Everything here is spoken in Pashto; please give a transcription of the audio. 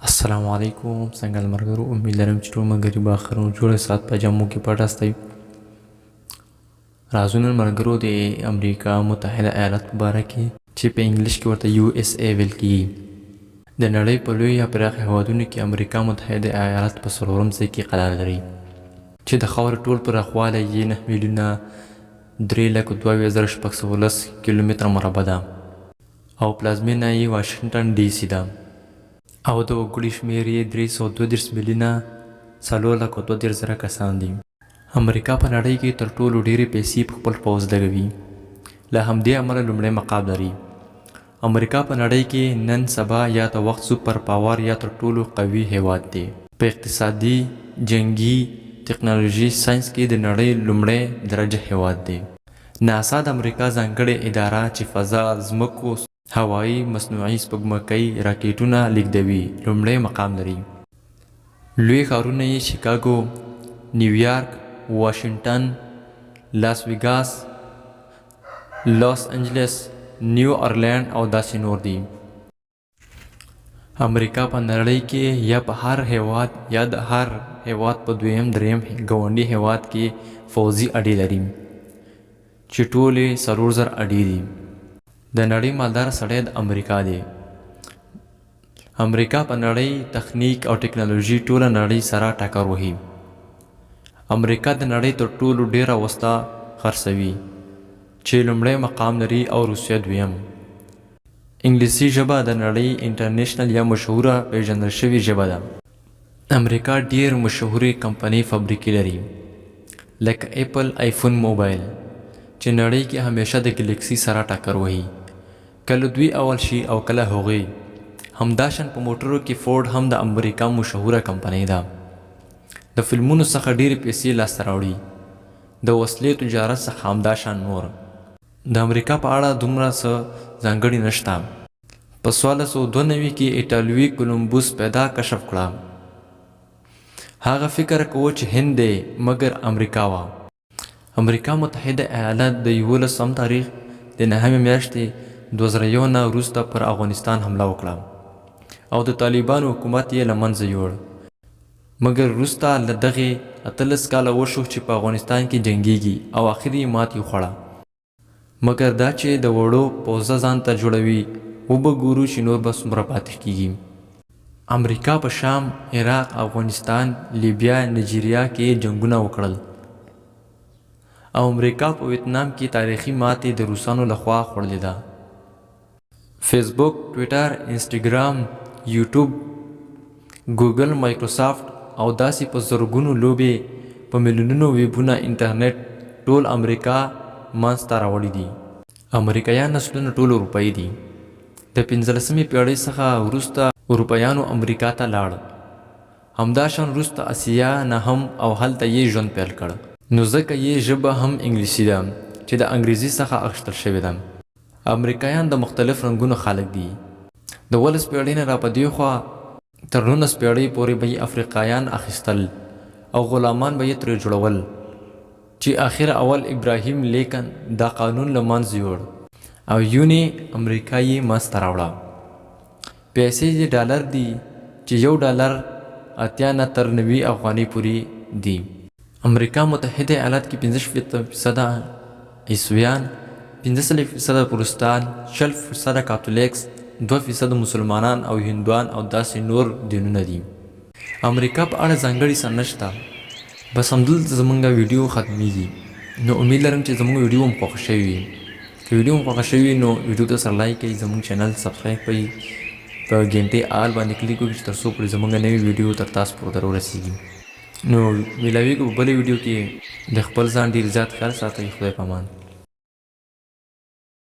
السلام علیکم سنګه ملګرو امید لرم چې ټول ملګري به ښه او جوړه سات په جمو کې پټ استۍ راځو ملګرو د امریکا متحده ایالات په باره کې چې په انګلیش کې ورته USA ویل کیږي د نړۍ په لوی یا پراخ هېوادونو کې امریکا متحده ایالات په څلورم ځای کې قرار لري چې د خاورې ټول پراخوالی یې 9,03,22,619 کیلومتره مربع ده او پلازمینه یې واشنګټن DC ده او د وګړي شمېر یې 332,432,000 کسان دي. امریکا په نړۍ کې تر ټولو ډېرې پیسې په خپل پوځ لګوي. له همدې امله لومړی مقام لري. امریکا په نړۍ کې نن سبا یا د وخت سوپر پاور یا تر ټولو قوي هیواد دی. په اقتصادي، جنگي، ټکنالوژي، ساینس کې د نړۍ لومړی درجه هیواد دی. ناسا د امریکا ځانګړې اداره چې فضا، ځمکو، هوایی، مصنوعي سپوږمکۍ، راکېټونه لیږدوي لومړی مقام لري. لوی ښارونه یې شیکاګو، نیویارک، واشنګټن، لاس ویګاس، لاس انجلس، نیو ارلینډ او داسې نور دي. امریکا په نړۍ کې یا په هر هیواد یا د هر هیواد په دویم دریم ګاونډي هیواد کې فوزي اډې لري چې ټولې 4,000 اډې دي. د نړۍ مالدار سړی د امریکا دی. امریکا په نړۍ تخنیک او ټکنالوژي ټوله نړۍ سره ټکر وهي. امریکا د نړۍ تر ټولو ډیره وسله خرڅوي چې لومړی مقام لري او روسیه دویم. انګلیسي ژبه د نړۍ انټرنیشنل یا مشهوره پیژندل شوې ژبه ده. امریکا ډیر مشهورې کمپنۍ فابریکې لري لکه اپل آیفون موبایل چې نړۍ کې همیشه د ګلیکسي سره ټکر وهي. کله دوی اول شي او کله هغوی. همداشان په موټرو کې فورډ هم د امریکا مشهوره کمپنۍ ده. د فلمونو څخه ډېرې پیسې لاسته راوړي. د وسلې تجارت څخه همداشان نور. د امریکا په اړه دومره څه ځانګړي نشته. په 1692 کې ایټالوي کولمبوس پیدا کشف کړه. هغه فکر کوه چې هند دی مګر امریکا وه. امریکا متحده ایالات د 11 تاریخ د 9 میاشتې 2001 نه وروسته پر افغانستان حمله وکړه او د طالبانو حکومت یې له منځه یوړ. مګر وروسته له دغې 18 کاله وشو چې په افغانستان کې جنګیږي او اخر یې ماتې وخوړه. مګر دا چې د وړو پوځه ځان ته جوړوي وبه ګورو چې نور به څومره پاتې کیږي. امریکا په شام، عراق، افغانستان، لیبیا، نایجیریا کې جنګونه وکړل او امریکا په ویتنام کې تاریخي ماتې د روسانو لخوا خوړلې ده. فیسبوک، ټویټر، انسټاګرام، یوټیوب، ګوګل، مایکروسافټ او داسې په زرګونو لوبې په میلیونونو ویبونه انټرنیټ ټول امریکا منځته راوړي دي. امریکایان نسلونه ټول اروپایي دي. د 15مې پیړۍ څخه وروسته اروپایانو امریکا ته لاړل. همداشان وروسته اسیا نه هم او هلته یې ژوند پیل کړ. نو ځکه یې ژبه هم انګلیسي ده چې د انګریزي څخه اخیستل شوې ده. امریکایان د مختلف رنګونو خلک دي. د 18 پیړۍ نه را په دې خوا تر 19 پیړۍ پورې به یې افریقایان اخیستل او غلامان به یې ترې جوړول چې آخر اول ابراهیم لیکن دا قانون له منځه یوړ او یونې امریکا یې منځته راوړه. پیسې یې ډالر دي چې $1 اتیا تر 90 افغانۍ پورې دي. امریکا متحده ایالات کې 50% عیسویان، 15% پروتستان، 40% کاتولیکس، 2% مسلمانان او هندوان او داسې نور دینونه دي. امریکا په اړه ځانګړي څه نشته. بس همدلته زموږ ویډیو ختمیږي. نو امید لرم چې زموږ ویډیو هم خوښه شوې وي. که ویډیو هم خوښه شوې وي نو ویډیو ته سره لایک کړئ، زموږ چینل سبسکرائیب کړئ، په ګنټې آل باندې کلیک وکړئ تر څو پورې زموږ نوې ویډیو تر تاسو پورې ورسیږي. نو ملاویږو په بلې ویډیو کې. د خپل ځان ډېر زیات خیال ساتئ. خدای په امان.